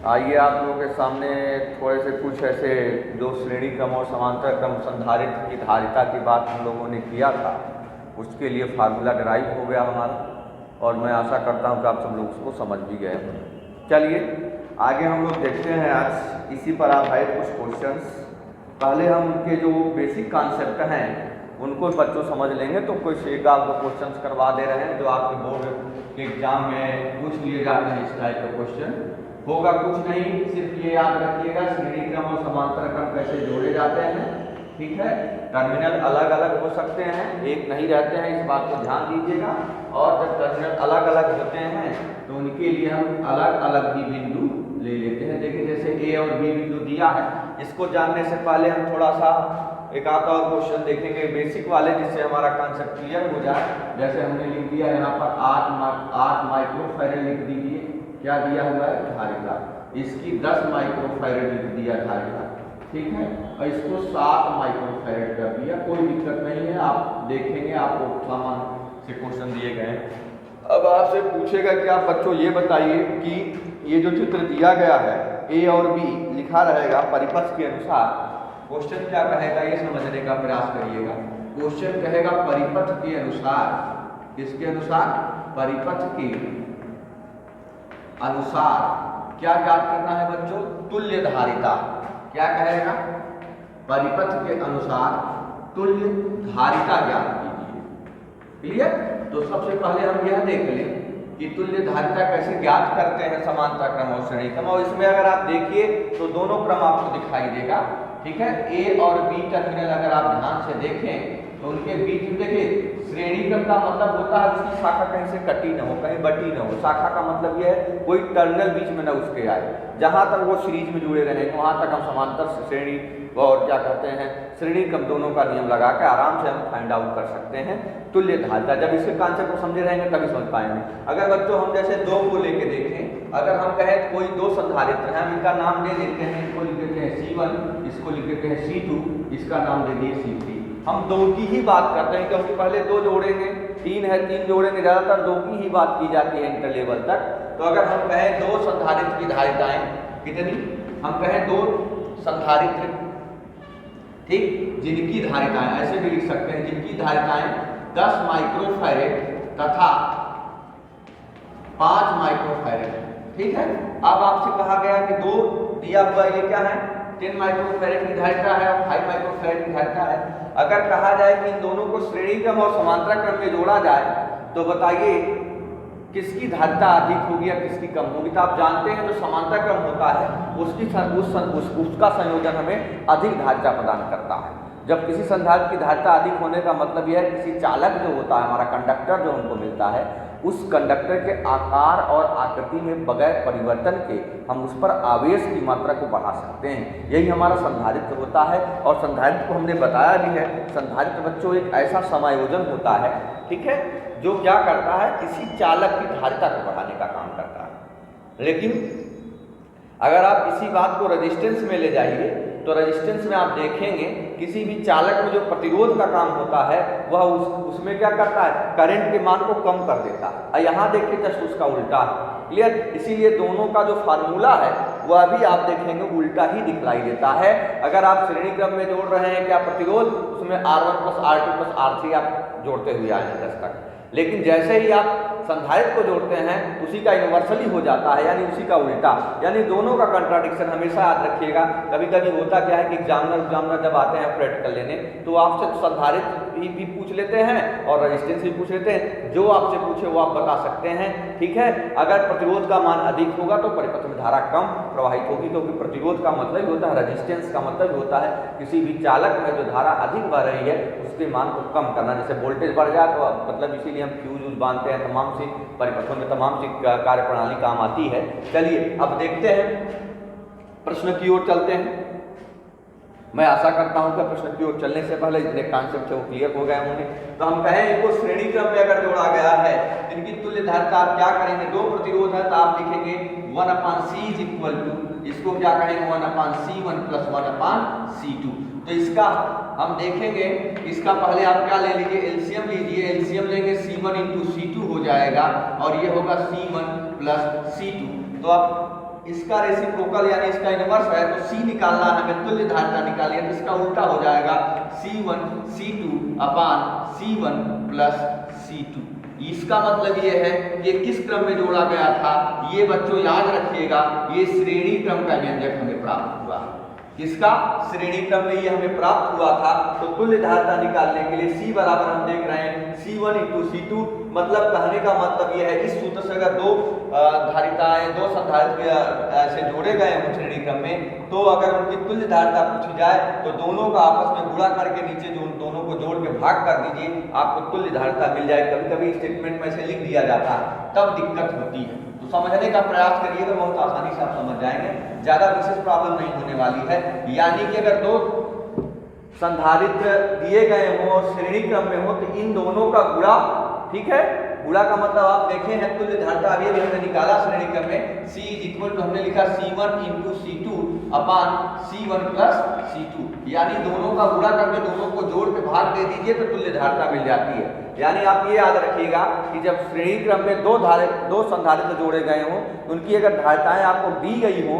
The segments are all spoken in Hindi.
आइए आप लोगों के सामने थोड़े से कुछ ऐसे जो श्रेणी क्रम और समांतर क्रम संधारित्र की धारिता की बात हम लोगों ने किया था, उसके लिए फार्मूला डिराइव हो गया हमारा, और मैं आशा करता हूं कि आप सब लोग उसको समझ भी गए हैं। चलिए आगे हम लोग देखते हैं आज इसी पर आधारित कुछ क्वेश्चंस। पहले हम उनके जो बेसिक कॉन्सेप्ट हैं उनको बच्चों समझ लेंगे, तो कुछ एक आपको क्वेश्चंस करवा दे रहे हैं जो आपके बोर्ड के एग्जाम में पूछ लिए जाते हैं। इस टाइप का क्वेश्चन होगा, कुछ नहीं, सिर्फ ये याद रखिएगा श्रेणी क्रम और समांतर क्रम कैसे जोड़े जाते हैं। ठीक है, टर्मिनल अलग अलग हो सकते हैं, एक नहीं रहते हैं, इस बात को ध्यान दीजिएगा। और जब टर्मिनल अलग अलग होते हैं तो उनके लिए हम अलग अलग भी बिंदु ले लेते हैं। देखिए जैसे ए और बी बिंदु दिया है, इसको जानने से पहले हम थोड़ा सा एक आधा और क्वेश्चन देखेंगे बेसिक वाले, जिससे हमारा कॉन्सेप्ट क्लियर हो जाए। जैसे हमने लिख दिया यहाँ पर 8 माइक्रोफैरड लिख दीजिए, क्या दिया हुआ है, धारिता। इसकी 10 माइक्रोफैरड लिख दिया धारिता, ठीक है, और इसको 7 माइक्रोफैरड कर दिया। कोई दिक्कत नहीं है, आप देखेंगे आपको सामान्य से क्वेश्चन दिए गए हैं। अब आपसे पूछेगा कि आप बच्चों ये बताइए कि ये जो चित्र दिया गया है ए और बी लिखा रहेगा परिपथ के अनुसार। क्वेश्चन क्या कहेगा ये समझने का प्रयास करिएगा। क्वेश्चन कहेगा परिपथ के अनुसार, किसके अनुसार, परिपथ के अनुसार क्या ज्ञात करना है बच्चों, तुल्य धारिता। क्या कहेगा, परिपथ के अनुसार तुल्य धारिता ज्ञात कीजिए। क्लियर। तो सबसे पहले हम यह देख लें कि तुल्य धारिता कैसे ज्ञात करते हैं समांतर क्रम और श्रेणी क्रम। और इसमें अगर आप देखिए तो दोनों क्रम आपको दिखाई देगा। ठीक है, ए और बी टर्मिनल अगर आप ध्यान से देखें तो उनके बीच में देखिए श्रेणी क्रम का मतलब होता है उसकी शाखा कहीं से कटी न हो, कहीं बटी न हो। शाखा का मतलब यह है कोई टर्मिनल बीच में न उसके आए, जहां तक वो सीरीज में जुड़े रहे वहां तक हम समांतर श्रेणी और क्या कहते हैं श्रेणी क्रम दोनों का नियम लगा के आराम से हम फाइंड आउट कर सकते हैं तुल्य धारिता। जब इसके कॉन्सेप्ट को समझे रहेंगे तभी समझ पाएंगे। अगर बच्चों हम जैसे दो को लेके देखें, अगर हम कहें कोई दो संधारित्र हैं, हम इनका नाम दे देते हैं, इसको लिख देते हैं C1, इसको लिख देते हैं C2, इसका नाम दे दिए C3। हम दो की ही बात करते हैं क्योंकि पहले दो जोड़ेंगे, तीन है तीन जोड़ेंगे, ज्यादातर दो की ही बात की जाती है इंटर लेवल तक। तो अगर हम कहें दो संधारित्र की धारिताएं कितनी, हम कहें दो संधारित्र, ठीक, जिनकी धारिताएं ऐसे भी लिख सकते हैं, जिनकी धारिताएं 10 माइक्रोफैरड तथा 5 माइक्रोफैरड। ठीक है, अब आपसे कहा गया कि दो दिया हुआ ये क्या है, 10 माइक्रोफैरड की धारिता है और 5 माइक्रोफैरड की धारिता है। अगर कहा जाए कि इन दोनों को श्रेणी क्रम और समांतर क्रम में जोड़ा जाए तो बताइए किसकी धारिता अधिक होगी या किसकी कम होगी। तो आप जानते हैं जो समांतर क्रम होता है उसका संयोजन हमें अधिक धारिता प्रदान करता है। जब किसी संधारित्र की धारिता अधिक होने का मतलब यह है किसी चालक जो होता है, हमारा कंडक्टर जो हमको मिलता है, उस कंडक्टर के आकार और आकृति में बगैर परिवर्तन के हम उस पर आवेश की मात्रा को बढ़ा सकते हैं। यही हमारा संधारित्र होता है। और संधारित्र को हमने बताया भी है, संधारित्र बच्चों एक ऐसा समायोजन होता है, ठीक है, जो क्या करता है, किसी चालक की धारिता को बढ़ाने का काम करता है। लेकिन अगर आप इसी बात को रेजिस्टेंस में ले जाइए तो रेजिस्टेंस में आप देखेंगे किसी भी चालक में जो प्रतिरोध का काम होता है वह उसमें क्या करता है, करंट के मान को कम कर देता है। और यहाँ देखिए जस्ट उसका उल्टा है। क्लियर। इसीलिए दोनों का जो फार्मूला है वह भी आप देखेंगे उल्टा ही दिखलाई देता है। अगर आप श्रेणी क्रम में जोड़ रहे हैं क्या प्रतिरोध, उसमें R1 + R2 + R3 आप जोड़ते हुए आए हैं 10 तक। लेकिन जैसे ही आप संधारित्र को जोड़ते हैं उसी का इन्वर्सली हो जाता है, यानी उसी का उल्टा। यानी दोनों का कंट्राडिक्शन हमेशा याद रखिएगा। कभी कभी होता क्या है कि एग्जामिनर जब आते हैं प्रैक्टिकल लेने तो आपसे संधारित्र भी पूछ लेते हैं और रेजिस्टेंस भी पूछ लेते हैं। जो आपसे पूछे वो आप बता सकते हैं। ठीक है, अगर प्रतिरोध का मान अधिक होगा तो परिपथ में धारा कम प्रवाहित होगी, क्योंकि प्रतिरोध का मतलब ही होता है, रेजिस्टेंस का मतलब होता है किसी भी चालक में जो धारा अधिक बह रही है उसके मान को कम करना। जैसे वोल्टेज बढ़ जाए तो मतलब इसीलिए हम फ्यूज बांधते हैं, तमाम सी परिपथों में तमाम सी कार्यप्रणाली काम आती है। चलिए अब देखते हैं, प्रश्न की ओर चलते हैं। मैं आशा करता हूं कि प्रश्न की ओर चलने से पहले जितने कॉन्सेप्ट है वो क्लियर हो गए होंगे। तो हम कहें इनको श्रेणी क्रम में अगर जोड़ा गया है इनकी तुल्य धारिता आप क्या करेंगे, दो प्रतिरोध है तो आप लिखेंगे 1/C = इसको क्या कहेंगे 1/C1 + 1/C2। तो इसका हम देखेंगे, इसका पहले आप क्या ले लीजिए, एलसीएम लीजिए। एलसीएम लेंगे C1 × C2 हो जाएगा और ये होगा C1 + C2। तो अब इसका रेसिप्रोकल यानी इसका इनवर्स है, तो C निकालना है, हमें तुल्य धारिता निकाली है, तो इसका उल्टा हो जाएगा C1 C2 अपान C1 प्लस C2। इसका मतलब ये है कि किस क्रम में जोड़ा गया था, ये बच्चों याद रखिएगा, ये श्रेणी क्रम का व्यंजक हमें प्राप्त हुआ। किसका? श्रेणी क्रम में ये हमें प्राप्त हुआ था। तो तुल्य धारिता निकालने के लिए C बराबर हम देख रहे हैं C1 इंटू C2, मतलब कहने का मतलब ये है इस सूत्र से अगर दो धारिताएं, दो संधारित्र ऐसे जोड़े गए हों श्रेणी क्रम में, तो अगर उनकी तुल्य धारिता पूछी जाए तो दोनों का आपस में गुणा करके नीचे जो दोनों को जोड़ के भाग कर दीजिए, आपको तुल्य धारिता मिल जाए। कभी कभी स्टेटमेंट में से लिख दिया जाता है, तब दिक्कत होती है, तो समझने का प्रयास करिएगा, बहुत आसानी से आप समझ जाएंगे, ज्यादा विशेष प्रॉब्लम नहीं होने वाली है। यानी कि अगर दो संधारित्र दिए गए हों श्रेणी क्रम में हो, तो इन दोनों का गुणा, ठीक है, गुणा का मतलब आप देखें हैं तुल्य धारिता अभी भी हमने निकाला श्रेणी क्रम में, C इक्वल टू हमने लिखा C1 इंटू C2 अपान C1 प्लस C2, यानी दोनों का गुणा करके दोनों को जोड़ के भाग दे दीजिए तो तुल्य धारिता मिल जाती है। यानी आप ये याद रखिएगा कि जब श्रेणी क्रम में दो संधारित्र जोड़े गए हों, उनकी अगर धारिताएं आपको दी गई हों,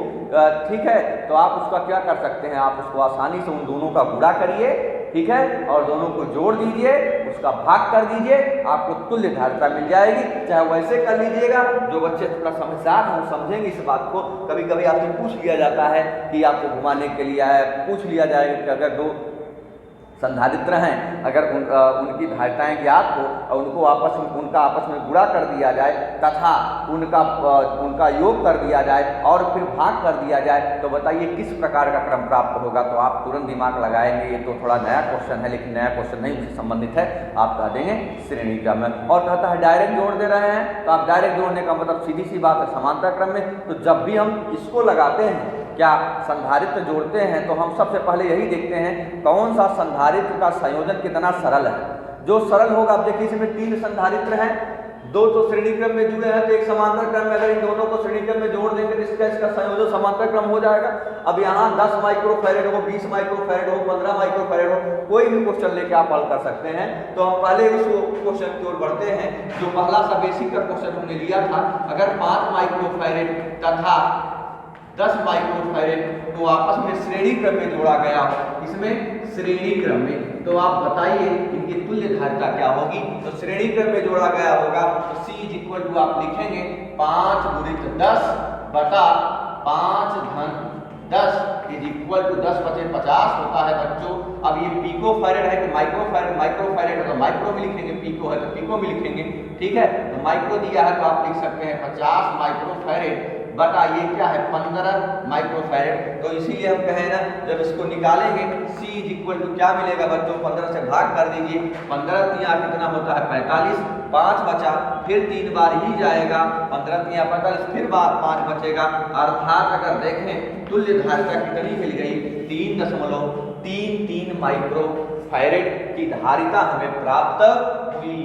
ठीक है, तो आप उसका क्या कर सकते हैं, आप उसको आसानी से उन दोनों का गुणा करिए, ठीक है, और दोनों को जोड़ दीजिए, उसका भाग कर दीजिए, आपको तुल्य धारिता मिल जाएगी। चाहे वैसे कर लीजिएगा, जो बच्चे थोड़ा समझदार हैं वो समझेंगे इस बात को। कभी कभी आपसे पूछ लिया जाता है कि आपको घुमाने के लिए आया, पूछ लिया जाएगा कि अगर दो संधारित्र हैं, अगर उनकी धारिताएं ज्ञात हो और उनका आपस में गुणा कर दिया जाए तथा उनका योग कर दिया जाए और फिर भाग कर दिया जाए, तो बताइए किस प्रकार का क्रम प्राप्त होगा। तो आप तुरंत दिमाग लगाएंगे, ये तो थोड़ा नया क्वेश्चन है, लेकिन नया क्वेश्चन नहीं, उससे संबंधित है, आप कह देंगे श्रेणी क्रम में। और कहता है डायरेक्ट जोड़ दे रहे हैं, तो आप डायरेक्ट जोड़ने का मतलब सीधी सी बात है समांतर क्रम में। तो जब भी हम इसको लगाते हैं, क्या संधारित्र जोड़ते हैं, तो हम सबसे पहले यही देखते हैं कौन सा संधारित्र का संयोजन कितना सरल है। जो सरल होगा, आप देखिए इसमें 3 संधारित्र हैं, 2 तो श्रेणी क्रम में जुड़े हैं, तो एक समांतर क्रम में, अगर इन दोनों को श्रेणी क्रम में जोड़ देंगे तो इसका संयोजन समांतर क्रम हो जाएगा। अब यहाँ 10 माइक्रोफैरेड हो, 20 माइक्रोफैरेड हो, 15 माइक्रोफैरेड हो, कोई भी क्वेश्चन लेके आप हल कर सकते हैं। तो हम पहले उस क्वेश्चन की ओर बढ़ते हैं जो पहला सा बेसिक का क्वेश्चन हमने लिया था। अगर 5 माइक्रोफैरेड तथा 10 माइक्रोफैरेड तो आपस में श्रेणी क्रम में जोड़ा गया हो, इसमें श्रेणी क्रम में, तो आप बताइए इनकी तुल्य धारिता क्या होगी। तो श्रेणी क्रम में जोड़ा गया होगा, तो C इक्वल टू आप लिखेंगे 5 गुणित 10 बटा 5 धन 10 इज इक्वल टू 10 बचे 50 होता है बच्चों। अब ये पिकोफैरेड है कि माइक्रोफैरेड, माइक्रोफैरेड है तो माइक्रो में लिखेंगे, पिको है तो पिको में लिखेंगे, ठीक है। तो माइक्रो दिया है तो आप लिख सकते हैं 50 माइक्रोफैरेड बटा ये क्या है 15 माइक्रोफैरेड। तो इसीलिए हम कहें ना, जब इसको निकालेंगे C इक्वल टू क्या मिलेगा बच्चों, 15 से भाग कर दीजिए, 15 तिया कितना होता है 45, 5 बचा, फिर 3 बार ही जाएगा, 15 तिया 45, फिर 5 बचेगा। अर्थात अगर देखें तुल्य धारिता कितनी मिल गई, 3.33 माइक्रोफैरेड की धारिता हमें प्राप्त हुई।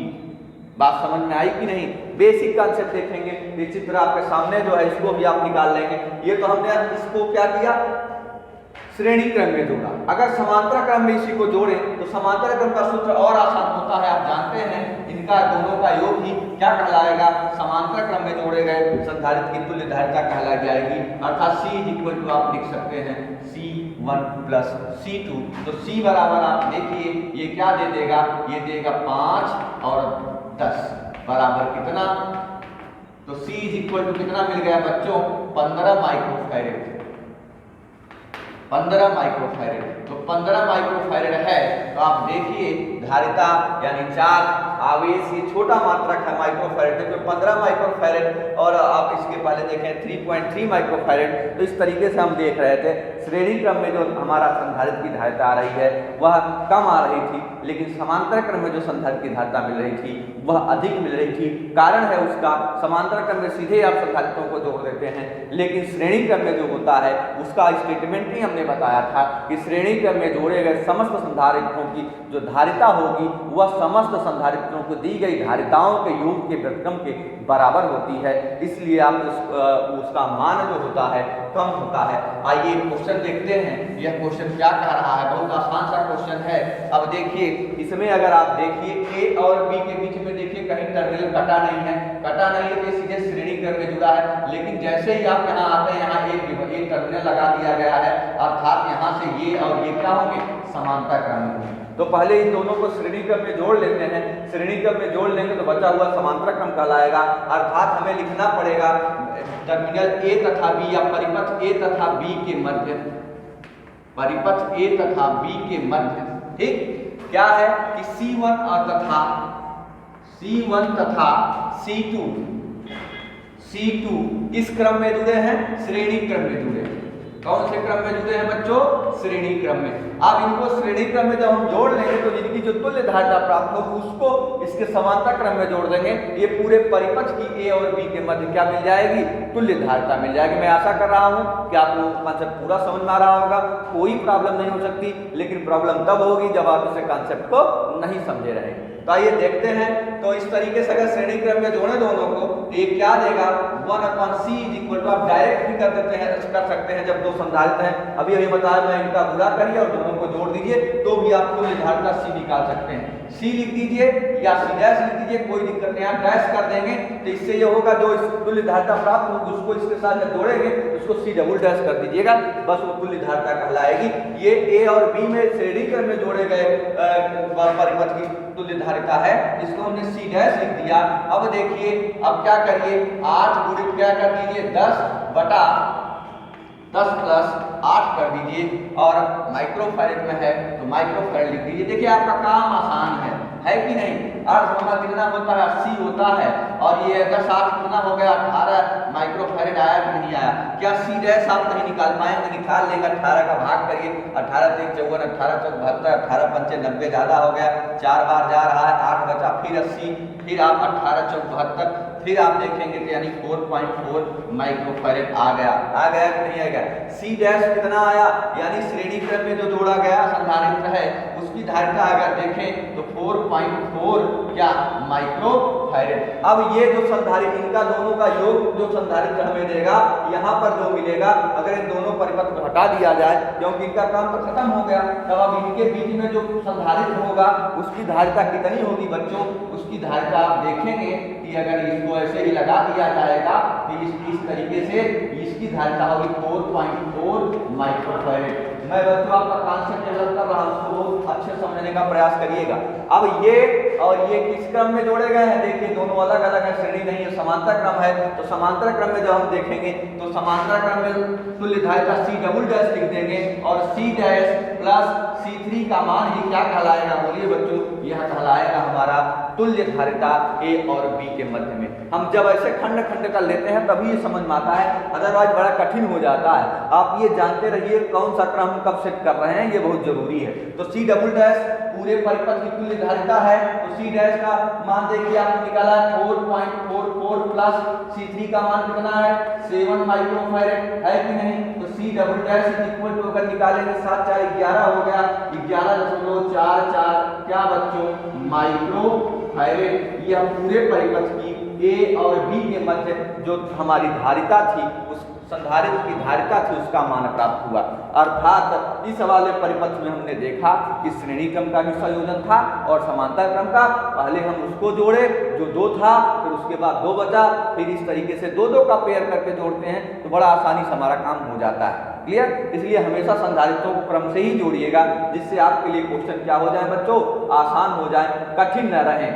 बात समझ में आई कि नहीं? बेसिक कॉन्सेप्ट देखेंगे, निश्चित तरह आपके सामने जो है इसको भी आप निकाल लेंगे। ये तो हमने इसको क्या किया, श्रेणी क्रम में जोड़ा। अगर समांतर क्रम में इसी को जोड़े तो समांतर क्रम का सूत्र और आसान होता है, आप जानते हैं, इनका दोनों का योग ही क्या कहलाएगा, समांतर क्रम में जोड़े गए संधारित्र की तुल्य धारिता कहला जाएगी। अर्थात C इक्वल टू आप लिख सकते हैं C1 प्लस C2। तो C बराबर आप देखिए ये क्या दे देगा, ये देगा 5 और 10 बराबर कितना, तो C इक्वल टू कितना मिल गया बच्चों, 15 माइक्रोफैरेड। 15 माइक्रोफैरेड, तो 15 माइक्रोफैरेड है, तो आप देखिए धारिता यानी चार्ज आवेश, ये छोटा मात्रक है माइक्रोफैरेड, देखिए 15 माइक्रोफैरेड और आप इसके पहले देखें 3.3 माइक्रोफैरेड। तो इस तरीके से हम देख रहे थे श्रेणी क्रम में जो हमारा संधारित्र की धारिता आ रही है वह कम आ रही थी, लेकिन समांतर क्रम में जो संधारित्र की धारिता मिल रही थी वह अधिक मिल रही थी। कारण है उसका, समांतर क्रम में सीधे आप संधारित्रों को जोड़ देते हैं, लेकिन श्रेणी क्रम में जो होता है उसका स्टेटमेंट ही हमने बताया था कि श्रेणी क्रम क्रम में जोड़े गए समस्त संधारित्रों की जो धारिता होगी वह समस्त संधारित्रों को दी गई धारिताओं के योग के व्युत्क्रम के बराबर होती है, इसलिए आप उसका मान जो होता है कम होता है। आइए क्वेश्चन देखते हैं, यह क्वेश्चन क्या कह रहा है। बहुत आसान सा क्वेश्चन है। अब देखिए इसमें अगर आप देखिए ए और बी के बीच में देखिए कहीं टर्मिनल कटा नहीं है, कटा नहीं है तो सीधे श्रेणी क्रम में जुड़ा है। लेकिन जैसे ही आप यहाँ आते हैं यहाँ एक टर्मिनल लगा दिया गया है, अर्थात यहाँ से ये और ये क्या होंगे, समांतर क्रम में। तो पहले इन दोनों को श्रेणी क्रम में जोड़ लेते हैं। श्रेणी क्रम में जोड़ लेंगे तो बचा हुआ समांतर क्रम कहलाएगा। अर्थात हमें लिखना पड़ेगा टर्मिनल ए तथा बी या परिपथ ए तथा बी के मध्य, परिपथ ए तथा बी के मध्य, ठीक क्या है कि C1 और तथा C1 तथा C2 किस क्रम में जुड़े हैं, श्रेणी क्रम में जुड़े हैं। कौन से क्रम में जुड़े हैं बच्चों, श्रेणी क्रम में। अब इनको श्रेणी क्रम में जब हम जोड़ लेंगे तो इनकी जो तुल्य धारिता प्राप्त होगी उसको इसके समांतर क्रम में जोड़ देंगे। ये पूरे परिपथ की ए और बी के मध्य क्या मिल जाएगी, तुल्य धारिता मिल जाएगी। मैं आशा कर रहा हूं कि आपको कॉन्सेप्ट पूरा समझ में आ रहा होगा, कोई प्रॉब्लम नहीं हो सकती। लेकिन प्रॉब्लम तब होगी जब आप इस कॉन्सेप्ट को नहीं समझे रहेंगे। तो आइए देखते हैं। तो इस तरीके से अगर श्रेणी क्रम में जोड़े दोनों को तो ये क्या देगा, 1/c = आप डायरेक्ट भी कर देते हैं, कर सकते हैं जब दो संधारित हैं। अभी अभी बताया मैं, इनका गुणा करिए और दोनों को जोड़ दीजिए तो भी आप तुल्य धारिता c निकाल सकते हैं। c लिख दीजिए या c डैश लिख दीजिए, कोई दिक्कत नहीं। आप डैश कर देंगे तो इससे ये होगा जो तुल्य धारिता प्राप्त होगी उसको इसके साथ जब जोड़ेंगे उसको c डबल डैश कर दीजिएगा, बस वो तुल्य धारिता कहलाएगी। ये a और b में श्रेणी क्रम में जोड़े गए परिपथ की तुल्य धारिता है, इसको हमने c डैश लिख दिया। अब देखिए अब क्या करिए, 8 गुणित क्या कर दीजिए 10 प्लस 8 कर दीजिए और माइक्रोफैरेड में है तो माइक्रोफैरेड लिख दीजिए। देखिए आपका काम आसान है कि नहीं। अर्थ होना कितना होता है, 80 होता है और ये 10 8 कितना हो गया 18 माइक्रोफैरेड आया कि नहीं आया। क्या c डैश आप नहीं निकाल पाएंगे, निकाल लेंगे। 18 का भाग करिए, 18 3 54, 18 4 72, 18 5 90 ज्यादा हो गया, 4 बार जा रहा है, 8 बचा, फिर 80, फिर आप 18 4 72, फिर आप देखेंगे तो यानी 4.4 माइक्रोफैरेड आ गया कि नहीं आ गया। c डैश कितना आया, यानी श्रेणी क्रम में जो जोड़ा गया संधारित्र है उसकी धारिता अगर देखें तो 4.4 क्या माइक्रोफैरेड। अब ये जो संधारित्र इनका दोनों का योग जो संधारित्र हमें देगा, यहाँ पर जो मिलेगा अगर इन दोनों परिपथ को हटा दिया जाए क्योंकि इनका काम तो खत्म हो गया, तब अब इनके बीच में जो संधारित्र होगा उसकी धारिता कितनी होगी बच्चों, उसकी धारिता आप देखेंगे कि अगर इसको ऐसे ही लगा दिया जाएगा तो इस तरीके से इसकी धारिता होगी 4.4 माइक्रोफैरेड। मैं बच्चों आपका कॉन्सेप्ट डेवलप कर रहा हूं, उसको अच्छे समझने का प्रयास करिएगा। अब ये और ये किस क्रम में जोड़े गए हैं, देखिए दोनों अलग अलग है, श्रेणी नहीं है, समांतर क्रम है। तो समांतर क्रम में जब हम देखेंगे तो समांतर क्रम में तुल्य धारिता c डबल डैश लिख देंगे और c डैश प्लस c3 का मान ही क्या कहलाएगा, बोलिए बच्चों, यह कहलाएगा हमारा तुल्य धारिता a और b के मध्य में। हम जब ऐसे खंड खंड कर लेते हैं तभी ये समझ में आता है, अदरवाइज बड़ा कठिन हो जाता है। आप ये जानते रहिए कौन सा क्रम कब सेट कर रहे हैं, ये बहुत जरूरी है। तो c डबल डैश पूरे परिपथ की तुल्य धारिता है, तो c डैश का मान देखिए आपने निकाला 4.44 प्लस c3 का मान कितना है 7 माइक्रोफैरेड है कि नहीं। तो c double dash equal to अगर निकालेंगे 7 4 11 हो गया, 11.44 क्या बच्चों माइक्रोफैरेड। यह पूरे परिपथ की a और b के मध्य जो हमारी धारिता थी, उस संधारित्र की धारिता थी, उसका मान प्राप्त हुआ। अर्थात इस वाले परिपथ में हमने देखा कि श्रेणी क्रम का भी संयोजन था और समांतर क्रम का। पहले हम उसको जोड़े जो 2 था, फिर उसके बाद 2 बचा, फिर इस तरीके से 2 का पेयर करके जोड़ते हैं तो बड़ा आसानी से हमारा काम हो जाता है। क्लियर। इसलिए हमेशा संधारित्रों को क्रम से ही जोड़िएगा, जिससे आपके लिए क्वेश्चन क्या हो जाए बच्चों, आसान हो जाए, कठिन न रहे।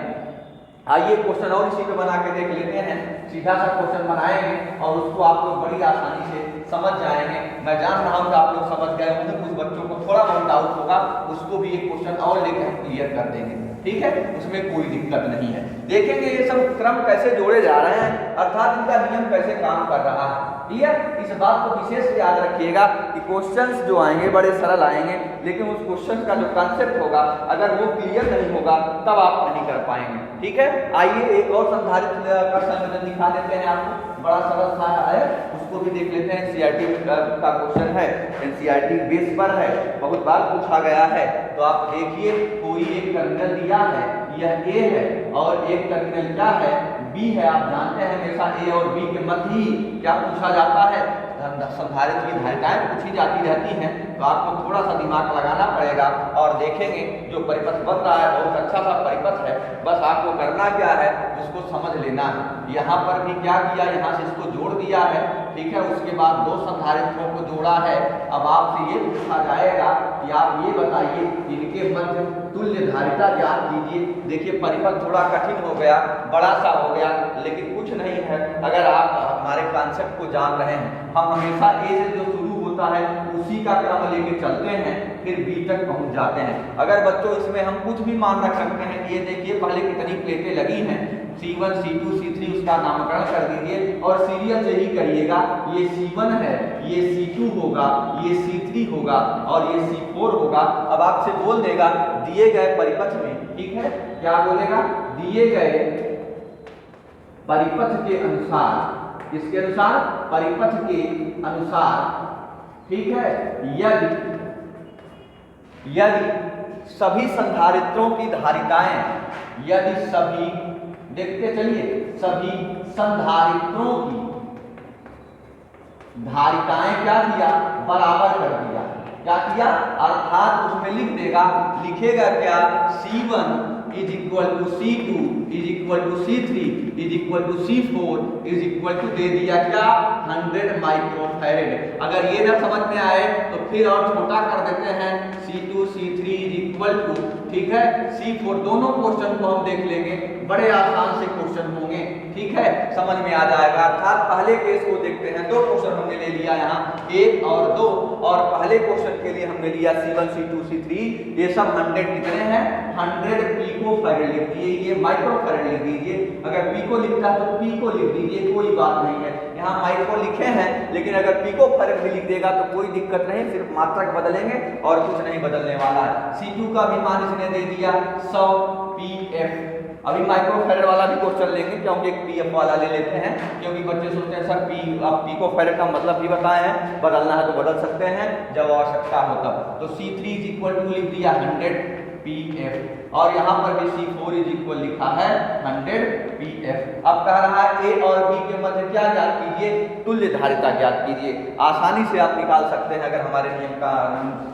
आइए क्वेश्चन और इसी पे बना के देख लेते हैं। सीधा सा क्वेश्चन बनाएंगे और उसको आप लोग बड़ी आसानी से समझ जाएंगे। मैं जान रहा हूँ कि आप लोग समझ गए होंगे, कुछ बच्चों को थोड़ा बहुत डाउट होगा, उसको भी एक क्वेश्चन और लेकर हम क्लियर कर देंगे, ठीक है, उसमें कोई दिक्कत नहीं है। देखेंगे ये सब क्रम कैसे जोड़े जा रहे हैं, अर्थात इनका नियम कैसे काम कर रहा है। क्लियर? इस बात को विशेष याद रखिएगा कि क्वेश्चंस जो आएंगे बड़े सरल आएंगे, लेकिन उस क्वेश्चन का जो कॉन्सेप्ट होगा अगर वो क्लियर नहीं होगा तब आप नहीं कर पाएंगे। ठीक है, आइए एक और संधारित्र का संयोजन दिखा देते हैं आपको, बड़ा सरल था है, उसको भी देख लेते हैं। एनसीईआरटी का क्वेश्चन है, एनसीईआरटी बेस पर है, बहुत बार पूछा गया है। तो आप देखिए, कोई एक टर्मिनल दिया है, यह ए है और एक टर्मिनल क्या है, बी है। आप जानते हैं हमेशा ए और बी के मध्य ही क्या पूछा जाता है, संधारित्र की धारिताएं पूछी जाती रहती हैं। तो आपको थोड़ा सा दिमाग लगाना पड़ेगा और देखेंगे जो परिपथ बन रहा है बहुत अच्छा सा परिपथ है, बस आपको करना क्या है, उसको समझ लेना है। यहाँ पर भी क्या किया, यहाँ से इसको जोड़ दिया है, ठीक है, उसके बाद दो संधारित्रों को जोड़ा है। अब आपसे ये पूछा जाएगा कि आप ये बताइए इनके मध्य तुल्य धारिता ज्ञात कीजिए। देखिए परिपथ थोड़ा कठिन हो गया, बड़ा सा हो गया, लेकिन कुछ नहीं है अगर आप हमारे कॉन्सेप्ट को जान रहे हैं। हम हमेशा ए से जो शुरू होता है उसी का क्रम लेके चलते हैं, फिर बी तक पहुंच जाते हैं। अगर बच्चों इसमें हम कुछ भी मान रख सकते हैं कि ये देखिए पहले कितनी प्लेटें लगी हैं, C1 C2 C3 उसका नामकरण कर दीजिए और सीरियल से ही करिएगा। ये C1 है, ये C2 होगा, ये C3 होगा और ये C4 होगा। अब आपसे बोल देगा दिए गए परिपथ में, ठीक है, क्या बोलेगा, दिए गए परिपथ के अनुसार, किसके अनुसार, परिपथ के अनुसार, ठीक है, यदि सभी संधारित्रों की धारिताएं, यदि सभी, देखते चलिए, सभी संधारित्रों की धारिताएं क्या किया, बराबर कर दिया। क्या किया, अर्थात उसमें लिख देगा, लिखेगा क्या, C1 is equal to C2 is equal to C3 is equal to C4 is equal to दे दिया क्या, 100 माइक्रोफैरेड। अगर ये ना समझ में आए तो फिर और छोटा कर देते हैं, C2 C3 is equal to, ठीक है, C4। दोनों क्वेश्चन को हम देख लेंगे, बड़े आसान से क्वेश्चन होंगे, ठीक है, समझ में आ जाएगा। अर्थात पहले केस को देखते हैं, दो क्वेश्चन हमने ले लिया यहाँ, 1 और 2, और पहले क्वेश्चन के लिए हमने लिया C1 C2 C3, ये सब 100 कितने हैं, 100 पिकोफैरेड लिख दिए, ये माइक्रोफैरेड लिख दीजिए। अगर पिको लिखता है तो पिको लिख दीजिए, कोई बात नहीं है। यहाँ माइक्रो लिखे हैं, लेकिन अगर पिकोफैरेड भी लिख देगा तो कोई दिक्कत नहीं, सिर्फ मात्रक बदलेंगे और कुछ नहीं बदलने वाला है। C2 का भी मान इसने दे दिया 100 pf। अभी माइक्रोफैरेड वाला भी क्वेश्चन लेंगे, क्योंकि एक pf वाला ले लेते हैं, क्योंकि बच्चे सोचते हैं सर पिकोफैरेड का मतलब भी बताए हैं, बदलना है तो बदल सकते हैं जब आवश्यकता हो तब। तो C3 इज इक्वल टू लिख दिया 100 pf, और यहाँ पर भी C4 इज इक्वल लिखा है 100 pf। अब कह रहा है A और B के मध्य क्या ज्ञात कीजिए, तुल्य धारिता ज्ञात कीजिए। आसानी से आप निकाल सकते हैं, अगर हमारे नियम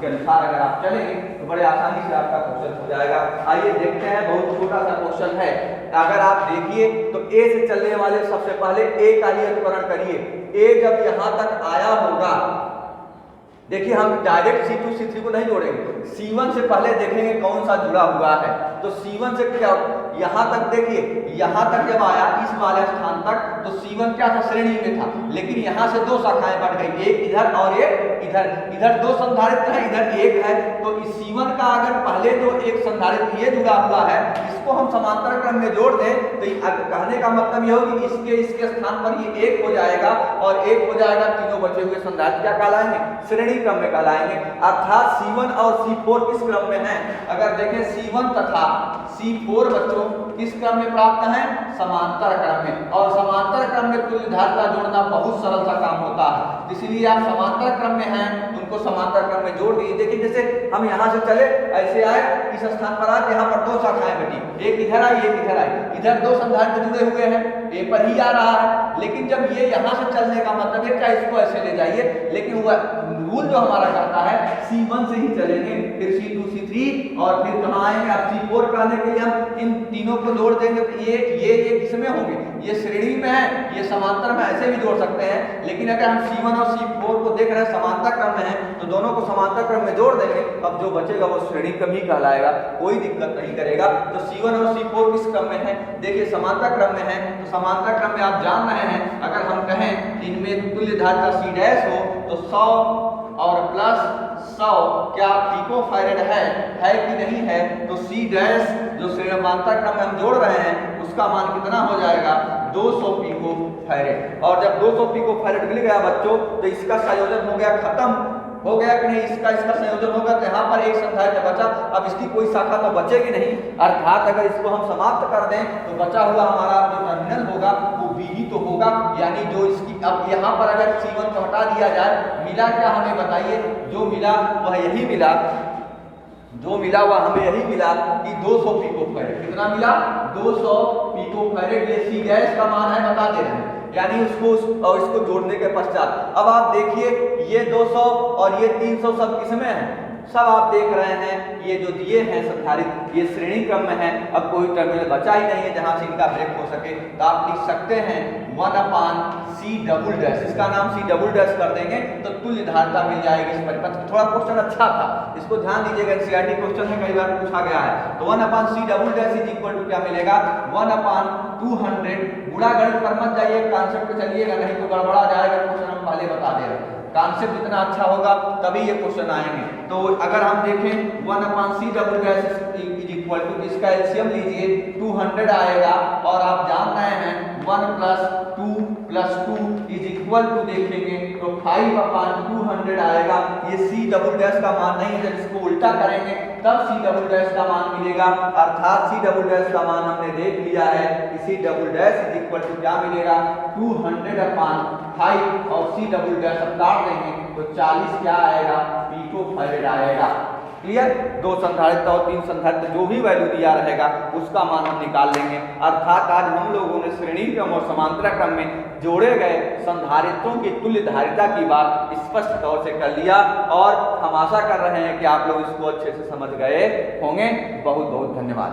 के अनुसार अगर आप चलेंगे तो बड़े आसानी से आपका क्वेश्चन हो जाएगा। आइए देखते हैं, बहुत छोटा सा क्वेश्चन है। अगर आप देखिए तो A से चलने वाले सबसे पहले A का ही अनुकरण करिए। A जब यहाँ तक आया होगा, देखिए हम डायरेक्ट C2 C3 को नहीं जोड़ेंगे, C1 से पहले देखेंगे कौन सा जुड़ा हुआ है। तो C1 से क्या, यहाँ तक देखिए, यहाँ तक जब आया इस वाले स्थान तक तो C1 क्या था, श्रेणी में था, लेकिन यहाँ से दो शाखाएं बढ़ गई, एक इधर और एक इधर। इधर दो संधारित्र है, इधर एक है। तो इस C1 का अगर पहले जो एक संधारित्र ये जुड़ा हुआ है, इसको हम समांतर क्रम में जोड़ दें तो कहने का मतलब ये हो कि इसके स्थान पर ये एक हो जाएगा और एक हो जाएगा, तीनों बचे हुए संधारित्र क्या कहलाएंगे, श्रेणी क्रम में कहलाएंगे। अर्थात C1 और C4 किस क्रम में हैं, अगर देखें C1 तथा C4 बच्चों किस क्रम में प्राप्त हैं, समांतर क्रम में। और समांतर क्रम में तुल्य धारिता जोड़ना बहुत सरल सा काम होता है, इसलिए आप समांतर क्रम में हैं उनको समांतर क्रम में जोड़ दीजिए। देखिए जैसे हम यहाँ से चले, ऐसे आए, इस स्थान पर आए, यहाँ पर दो शाखाएं बटी, एक इधर आई एक इधर आई, इधर दो संधारित्र जुड़े हुए हैं, ए पर ही आ रहा है। लेकिन जब ये यहाँ से चलने का मतलब है क्या, इसको ऐसे ले जाइए, लेकिन वह रूल जो हमारा कहता है C1 से ही चलेंगे, फिर C2 C3 और फिर कहाँ आएंगे, अब C4 कहने के लिए हम इन तीनों को जोड़ देंगे तो ये किसमें होंगे, ये श्रेणी में है, ये समांतर में, ऐसे भी जोड़ सकते हैं। लेकिन अगर हम C1 और C4 को देख रहे हैं समांतर क्रम में है तो दोनों को समांतर क्रम में जोड़ देंगे, अब जो बचेगा वो श्रेणी क्रम ही कहलाएगा, कोई दिक्कत नहीं करेगा। तो C1 और C4 किस क्रम में है, देखिए समांतर क्रम में है। तो समांतर क्रम में आप जान रहे हैं, अगर हम कहें इनमें तुल्य धारिता C डैश हो तो 100 और प्लस 100 क्या पिकोफैरेड है कि नहीं है, तो C डैश जो समांतर क्रम में हम जोड़ रहे हैं उसका मान कितना हो जाएगा, 200 पिको फैरेड। और जब 200 पिको फैरेड मिल गया बच्चों तो इसका संयोजन हो गया खत्म, हो गया कि नहीं, इसका संयोजन होगा तो यहाँ पर एक संधारित्र बचा, अब इसकी कोई शाखा तो बचेगी नहीं, अर्थात अगर इसको हम समाप्त कर दें तो बचा हुआ हमारा जो टर्मिनल होगा वो बी ही तो होगा, यानी जो इसकी अब यहाँ पर अगर C1 को हटा दिया जाए, मिला क्या हमें बताइए, जो मिला वह यही मिला, जो मिला वह हमें यही मिला कि 200 पिको फैरेड। कितना मिला? 200 पिको फैरेड। ये सी गैस का मान है, बता दे रहे हैं, यानी और इसको जोड़ने के पश्चात अब आप देखिए ये 200 और ये 300 सब किसमें है, सब आप देख रहे हैं ये जो दिए हैं संधारित्र ये श्रेणी क्रम में है। अब कोई टर्मिनल बचा ही नहीं है जहां से इनका ब्रेक हो सके, तो आप लिख सकते हैं 1/C डबल डैश, इसका नाम C डबल डैश कर देंगे तो तुल्य धारिता मिल जाएगी इस परिपथ। थोड़ा क्वेश्चन अच्छा था, इसको ध्यान दीजिएगा, एनसीईआरटी क्वेश्चन में कई बार पूछा गया है। तो 1/C double dash is equal to क्या मिलेगा, 1/200। गुणा गणित पर मत जाइए, कॉन्सेप्ट पे चलिएगा, नहीं तो गड़बड़ा जाएगा क्वेश्चन, हम पहले बता दे रहे हैं। कॉन्सेप्ट जितना अच्छा होगा तभी ये क्वेश्चन आएंगे। तो अगर हम देखें 1/C double dash is equal to, इसका एलसीएम लीजिए 200 आएगा, और आप जान रहे हैं 1 + 2 + 2 इज इक्वल टू देखेंगे तो 5/200 आएगा। ये C डबल डैश का मान नहीं है, जब इसको उल्टा करेंगे तब C डबल डैश का मान मिलेगा, अर्थात C डबल डैश का मान हमने देख लिया है कि C double dash is equal to क्या मिलेगा, 200/5, और C डबल डैश अब काट देंगे तो 40 क्या आएगा, पिको फैरेड आएगा। क्लियर? 2 संधारित्र और 3 संधारित्र जो भी वैल्यू दिया रहेगा उसका मान हम निकाल लेंगे। अर्थात आज हम लोगों ने श्रेणी क्रम और समांतर क्रम में जोड़े गए संधारित्रों की तुल्य धारिता की बात स्पष्ट तौर से कर लिया, और हम आशा कर रहे हैं कि आप लोग इसको अच्छे से समझ गए होंगे। बहुत बहुत धन्यवाद।